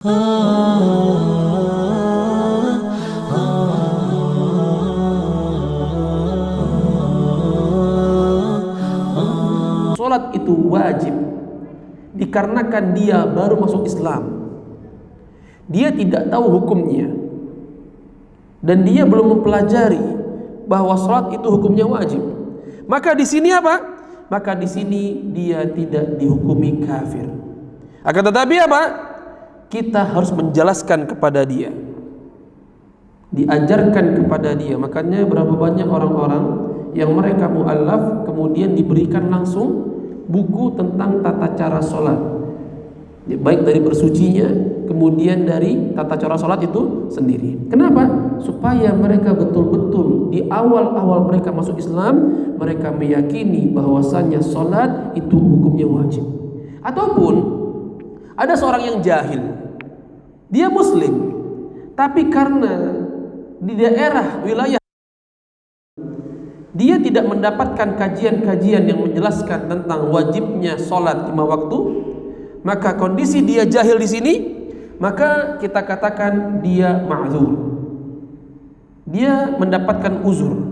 Sholat itu wajib dikarenakan dia baru masuk Islam. Dia tidak tahu hukumnya dan dia belum mempelajari bahwa sholat itu hukumnya wajib. Maka di sini apa? Maka di sini dia tidak dihukumi kafir. Akan tetapi apa? Kita harus menjelaskan kepada dia, diajarkan kepada dia. Makanya berapa banyak orang-orang yang mereka mu'allaf kemudian diberikan langsung buku tentang tata cara sholat, baik dari bersucinya, kemudian dari tata cara sholat itu sendiri. Kenapa? Supaya mereka betul-betul di awal-awal mereka masuk Islam, mereka meyakini bahwasannya sholat itu hukumnya wajib. Ataupun ada seorang yang jahil, dia muslim, tapi karena di daerah wilayah dia tidak mendapatkan kajian-kajian yang menjelaskan tentang wajibnya sholat 5 waktu, maka kondisi dia jahil di sini, maka kita katakan dia ma'zur. Dia mendapatkan uzur.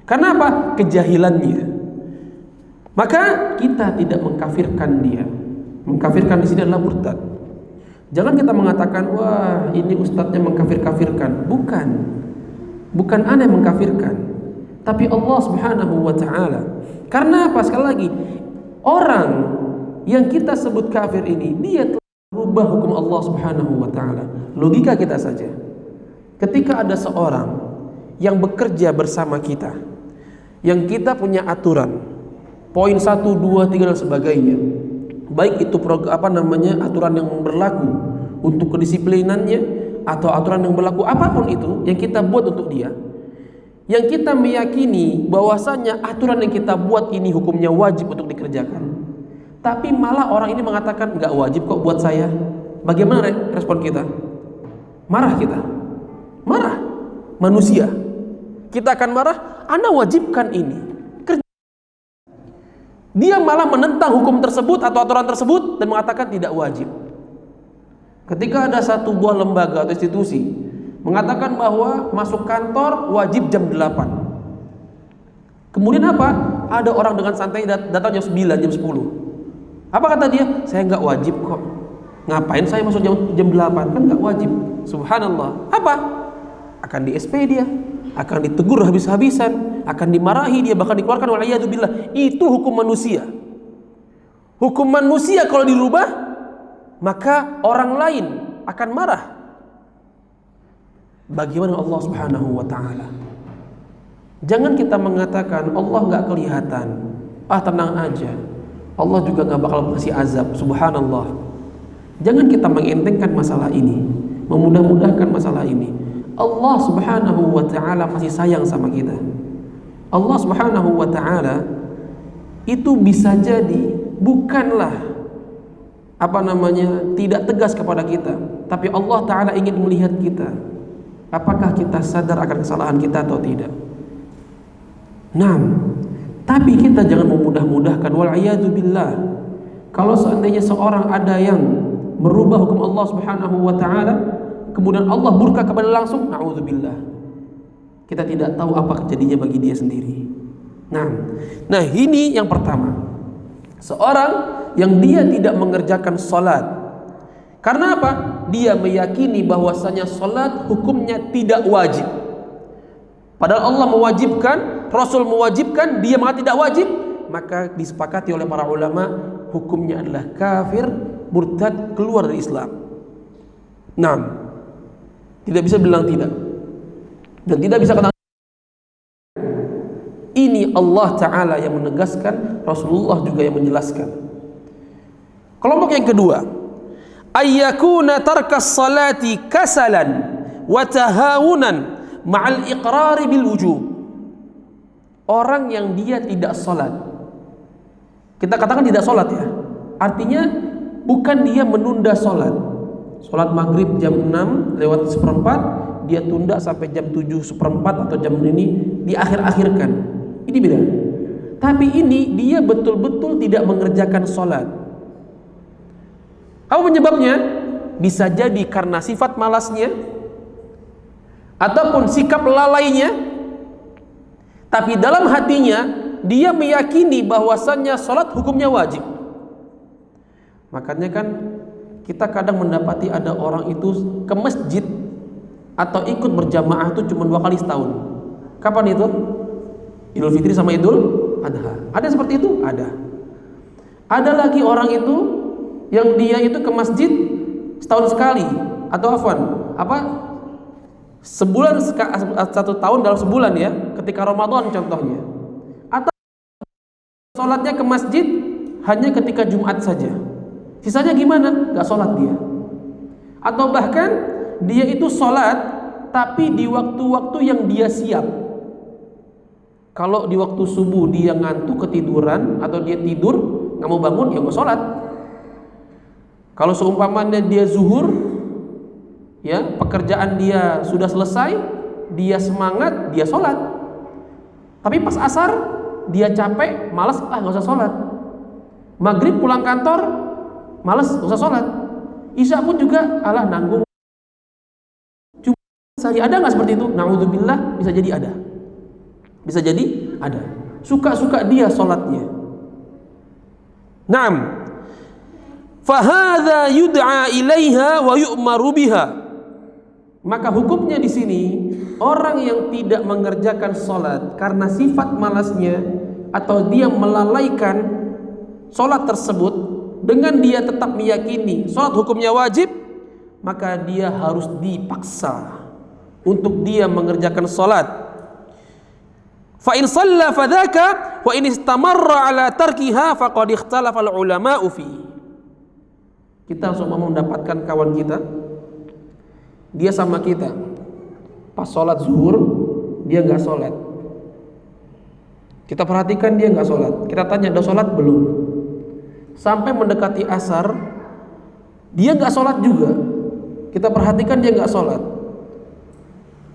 Karena apa? Kejahilannya. Maka kita tidak mengkafirkan dia. Mengkafirkan di sini adalah murtad. Jangan kita mengatakan, wah ini ustadznya mengkafir-kafirkan. Bukan aneh mengkafirkan, tapi Allah Subhanahu wa ta'ala. Karena apa? Sekali lagi, orang yang kita sebut kafir ini, dia telah merubah hukum Allah Subhanahu wa ta'ala. Logika kita saja, ketika ada seorang yang bekerja bersama kita, yang kita punya aturan, poin 1, 2, 3 dan sebagainya, baik itu aturan yang berlaku untuk kedisiplinannya, atau aturan yang berlaku apapun itu yang kita buat untuk dia, yang kita meyakini bahwasanya aturan yang kita buat ini hukumnya wajib untuk dikerjakan, tapi malah orang ini mengatakan nggak wajib kok buat saya. Bagaimana respon kita? Marah kita, marah. Manusia, kita akan marah. Anda wajibkan ini, kerja. Dia malah menentang hukum tersebut atau aturan tersebut dan mengatakan tidak wajib. Ketika ada satu buah lembaga atau institusi mengatakan bahwa masuk kantor wajib jam 8. Kemudian apa? Ada orang dengan santai datang jam 9, jam 10. Apa kata dia? Saya nggak wajib kok. Ngapain saya masuk jam 8? Kan nggak wajib. Subhanallah. Apa? Akan di SP dia, akan ditegur habis-habisan, akan dimarahi dia, bahkan dikeluarkan waliyadzubillah. Itu hukum manusia. Hukum manusia kalau dirubah, maka orang lain akan marah. Bagaimana Allah Subhanahu wa ta'ala? Jangan kita mengatakan Allah nggak kelihatan, tenang aja, Allah juga nggak bakal kasih azab. Subhanallah. Jangan kita mengentengkan masalah ini, memudah-mudahkan masalah ini. Allah Subhanahu wa ta'ala masih sayang sama kita. Allah Subhanahu wa ta'ala itu bisa jadi bukanlah tidak tegas kepada kita, tapi Allah ta'ala ingin melihat kita, apakah kita sadar akan kesalahan kita atau tidak. Nah, tapi kita jangan memudah-mudahkan. Wal'iyadzubillah. Kalau seandainya seorang ada yang merubah hukum Allah Subhanahu wa ta'ala, kemudian Allah murka kepada langsung, na'udzubillah. Kita tidak tahu apa kejadiannya bagi dia sendiri. Nah ini yang pertama. Seorang yang dia tidak mengerjakan salat. Karena apa? Dia meyakini bahwasanya salat hukumnya tidak wajib. Padahal Allah mewajibkan, Rasul mewajibkan, dia mengatakan tidak wajib, maka disepakati oleh para ulama hukumnya adalah kafir, murtad, keluar dari Islam. Tidak bisa bilang tidak. Dan tidak bisa kata. Ini Allah Ta'ala yang menegaskan, Rasulullah juga yang menjelaskan. Kelompok yang kedua, ayyakuna tarkas salati kasalan wa tahawunan ma'al iqrari bil wujub. Orang yang dia tidak salat, kita katakan tidak salat ya, artinya bukan dia menunda salat. Salat maghrib jam 6 lewat seperempat, dia tunda sampai jam 7:15 atau jam ini diakhir-akhirkan. Ini beda. Tapi ini dia betul-betul tidak mengerjakan salat. Apa penyebabnya? bisa jadi karena sifat malasnya ataupun sikap lalainya, tapi dalam hatinya dia meyakini bahwasannya sholat hukumnya wajib. Makanya kan kita kadang mendapati ada orang itu ke masjid atau ikut berjamaah itu cuma 2 kali setahun. Kapan itu? Idul Fitri sama Idul Adha. Ada seperti itu? Ada. Ada lagi orang itu yang dia itu ke masjid setahun sekali, atau sebulan, 1 tahun dalam sebulan ya, ketika Ramadan contohnya. Atau sholatnya ke masjid hanya ketika Jumat saja, sisanya gimana? Gak sholat dia. Atau bahkan dia itu sholat tapi di waktu-waktu yang dia siap. Kalau di waktu subuh dia ngantuk ketiduran atau dia tidur nggak mau bangun, ya nggak sholat. Kalau seumpamanya dia zuhur, ya pekerjaan dia sudah selesai, dia semangat, dia sholat. Tapi pas asar dia capek, malas, nggak usah sholat. Maghrib pulang kantor, malas, nggak usah sholat. Isya pun juga, nanggung. Cuma sehari, ada nggak seperti itu? Na'udzubillah, bisa jadi ada. Bisa jadi ada. Suka-suka dia sholatnya. Naam. Fahadha yud'a ilaiha wa yu'maru biha. Maka hukumnya di sini, orang yang tidak mengerjakan sholat karena sifat malasnya atau dia melalaikan sholat tersebut, dengan dia tetap meyakini sholat hukumnya wajib, maka dia harus dipaksa untuk dia mengerjakan sholat. Fa in shalla fadzaka wa in istamarra ala tarkiha faqad ikhtalafa al-ulama'u fi. Kita semua mendapatkan kawan kita, dia sama kita, pas sholat zuhur dia nggak sholat. Kita perhatikan dia nggak sholat. Kita tanya, udah sholat belum? Sampai mendekati asar dia nggak sholat juga. Kita perhatikan dia nggak sholat.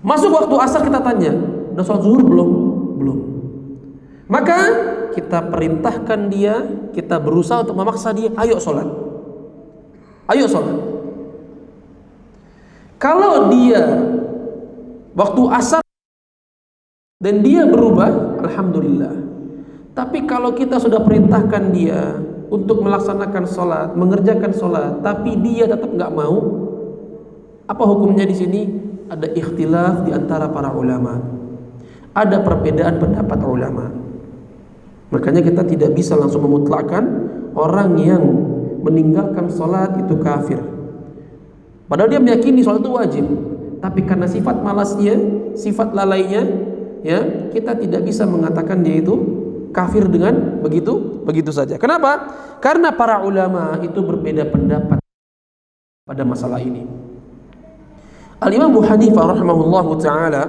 Masuk waktu asar kita tanya, udah sholat zuhur belum? Belum. Maka kita perintahkan dia, kita berusaha untuk memaksa dia, ayo sholat. Ayo sholat. Kalau dia waktu asar dan dia berubah, alhamdulillah. Tapi kalau kita sudah perintahkan dia untuk melaksanakan sholat, mengerjakan sholat, tapi dia tetap nggak mau, apa hukumnya di sini? Ada ikhtilaf di antara para ulama. Ada perbedaan pendapat ulama. Makanya kita tidak bisa langsung memutlakkan orang yang meninggalkan sholat itu kafir. Padahal dia meyakini sholat itu wajib, tapi karena sifat malasnya, sifat lalainya, ya kita tidak bisa mengatakan dia itu kafir dengan begitu saja. Kenapa? Karena para ulama itu berbeda pendapat pada masalah ini. Al-Imam Abu Hanifah rahimahullahu taala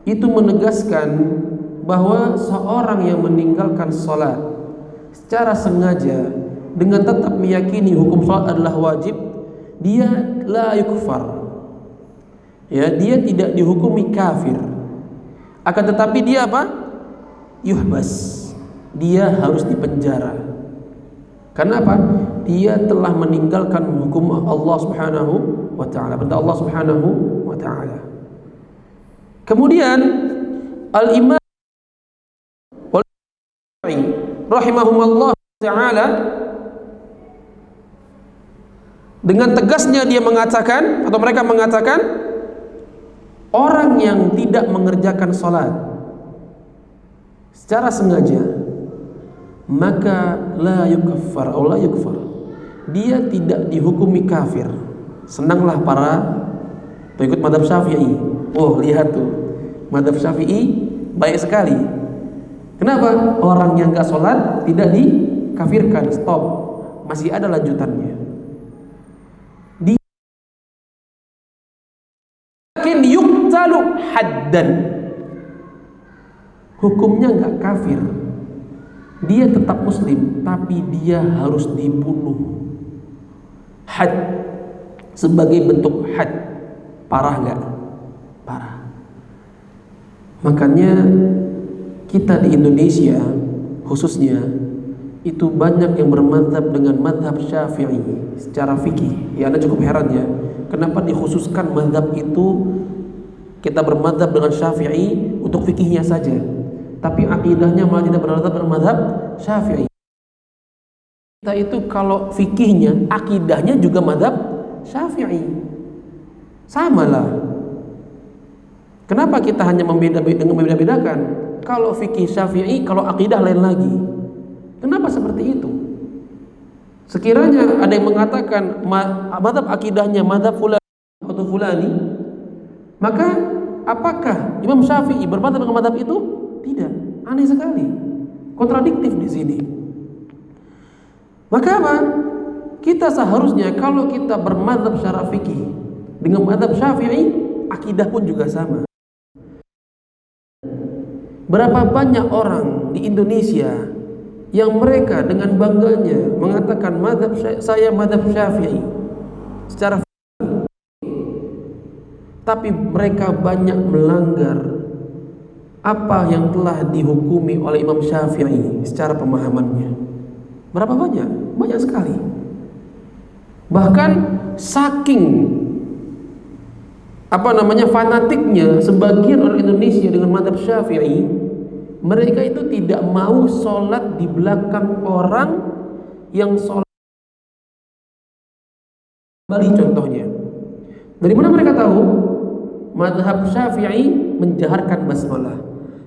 itu menegaskan bahwa seorang yang meninggalkan sholat secara sengaja dengan tetap meyakini hukum sholat adalah wajib, dia la yukfar, ya dia tidak dihukumi kafir. Akan tetapi dia apa? Yuhbas, dia harus dipenjara. Karena apa? Dia telah meninggalkan hukum Allah Subhanahu wa taala, perintah Allah Subhanahu wa taala. Kemudian Al-Imam rahimahumullah taala dengan tegasnya dia mengatakan, atau mereka mengatakan, orang yang tidak mengerjakan sholat secara sengaja, maka la yukaffar atau la yukfar, dia tidak dihukumi kafir. Senanglah para pengikut mazhab Syafi'i. Oh, lihat tuh, mazhab Syafi'i baik sekali. Kenapa? Orang yang gak sholat tidak dikafirkan. Stop, masih ada lanjutannya. Lakin yuqtalu haddan, hukumnya gak kafir, dia tetap muslim, tapi dia harus dibunuh. Had, sebagai bentuk had. Parah gak? Parah. Makanya kita di Indonesia khususnya itu banyak yang bermadhab dengan madhab Syafi'i secara fikih. Ya, Anda cukup heran ya, kenapa dikhususkan madhab itu, kita bermadhab dengan Syafi'i untuk fikihnya saja, tapi akidahnya malah tidak bermadhab dengan madhab Syafi'i. Kita itu kalau fikihnya, akidahnya juga madhab Syafi'i, samalah. Kenapa kita hanya membeda-bedakan? Kalau fikih Syafi'i, kalau akidah lain lagi. Kenapa seperti itu? Sekiranya ada yang mengatakan madhab akidahnya madhab fulani atau fulani, maka apakah Imam Syafi'i bermadhab dengan madhab itu? Tidak. Aneh sekali, kontradiktif di sini. Maka apa? Kita seharusnya kalau kita bermadhab secara fikih dengan madhab Syafi'i, akidah pun juga sama. Berapa banyak orang di Indonesia yang mereka dengan bangganya mengatakan madhab saya madhab Syafi'i secara fikih, tapi mereka banyak melanggar apa yang telah dihukumi oleh Imam Syafi'i secara pemahamannya. Berapa banyak? Banyak sekali. Bahkan saking fanatiknya sebagian orang Indonesia dengan madhab Syafi'i, mereka itu tidak mau sholat di belakang orang yang sholat. Bali contohnya. Dari mana mereka tahu? Madhab Syafi'i menjaharkan basmalah.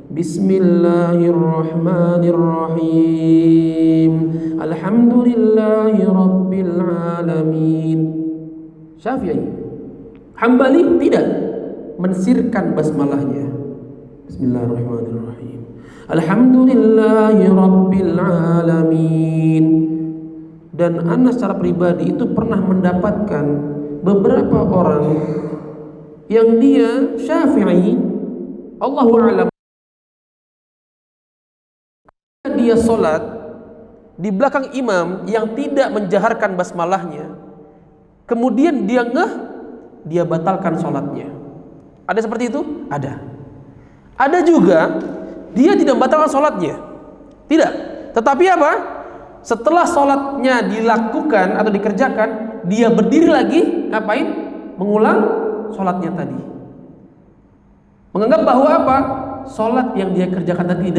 Bismillahirrahmanirrahim. Alhamdulillahi rabbil alamin. Syafi'i. Hambali tidak, mensirkan basmalahnya. Bismillahirrahmanirrahim. Alhamdulillahi rabbil alamin. Dan Ana secara pribadi itu pernah mendapatkan beberapa orang yang dia Syafi'i, Allahu a'lam, dia sholat di belakang imam yang tidak menjaharkan basmalahnya, kemudian dia dia batalkan sholatnya. Ada seperti itu? Ada. Ada juga dia tidak membatalkan sholatnya, tidak. Tetapi apa? Setelah sholatnya dilakukan atau dikerjakan, dia berdiri lagi, ngapain? Mengulang sholatnya tadi. Menganggap bahwa apa? Sholat yang dia kerjakan tadi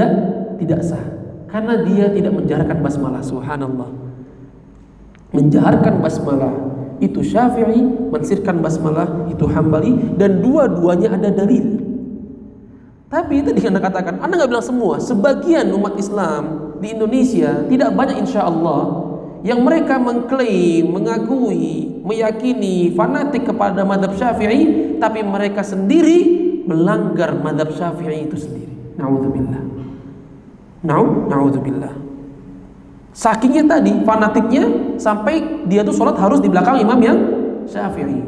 tidak sah, karena dia tidak menjaharkan basmalah. Subhanallah. Menjaharkan basmalah itu Syafi'i, mensirkan basmalah itu Hambali, dan dua-duanya ada dalil. Tapi tadi Anda katakan, Anda nggak bilang semua. Sebagian umat Islam di Indonesia, tidak banyak insya Allah, yang mereka mengklaim, mengakui, meyakini, fanatik kepada madhab Syafi'i, tapi mereka sendiri melanggar madhab Syafi'i itu sendiri. Na'udzubillah. Na'udzubillah. Sakingnya tadi, fanatiknya, sampai dia tuh sholat harus di belakang imam yang Syafi'i.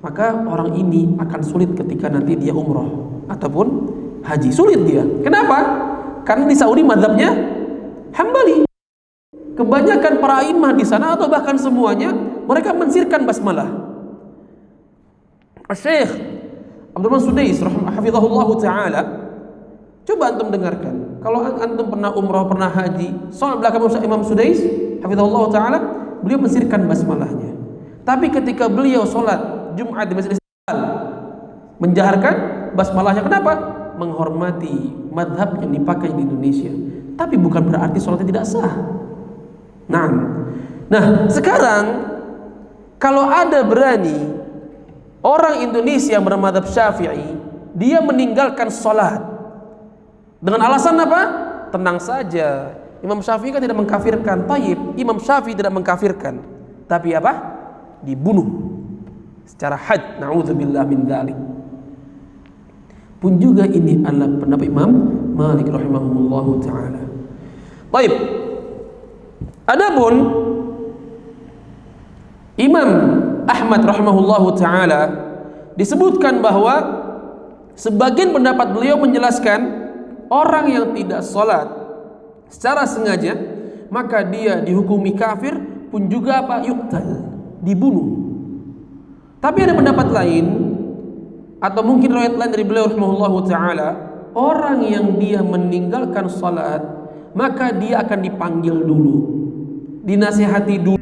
Maka orang ini akan sulit ketika nanti dia umroh ataupun haji. Sulit dia. Kenapa? Karena di Saudi mazhabnya Hambali. Kebanyakan para imam di sana atau bahkan semuanya, mereka mensirkan basmalah. Syekh Abdurrahman Sudais hafizahullah ta'ala, coba antum dengarkan. Kalau antum pernah umroh, pernah haji, sholat belakang Imam Sudais hafizahullah ta'ala, beliau mensirkan basmalahnya. Tapi ketika beliau sholat Jumat di Masjid Istiqlal, menjaharkan basmalahnya. Kenapa? Menghormati madhab yang dipakai di Indonesia. Tapi bukan berarti sholatnya tidak sah. Nah, sekarang kalau ada berani orang Indonesia yang bermadhab Syafi'i, dia meninggalkan sholat dengan alasan apa? Tenang saja, Imam Syafi'i kan tidak mengkafirkan. Taib, Imam Syafi'i tidak mengkafirkan, tapi apa? Dibunuh secara had. Na'udzubillah min dzalik. Pun juga ini adalah pendapat Imam Malik rahimahullahu taala. Baik. Adapun Imam Ahmad rahimahullahu taala, disebutkan bahwa sebagian pendapat beliau menjelaskan orang yang tidak sholat secara sengaja, maka dia dihukumi kafir, pun juga apa? Yuqtal, dibunuh. Tapi ada pendapat lain, atau mungkin riwayat lain dari beliau rahimahullahu taala, orang yang dia meninggalkan salat maka dia akan dipanggil dulu, dinasihati dulu.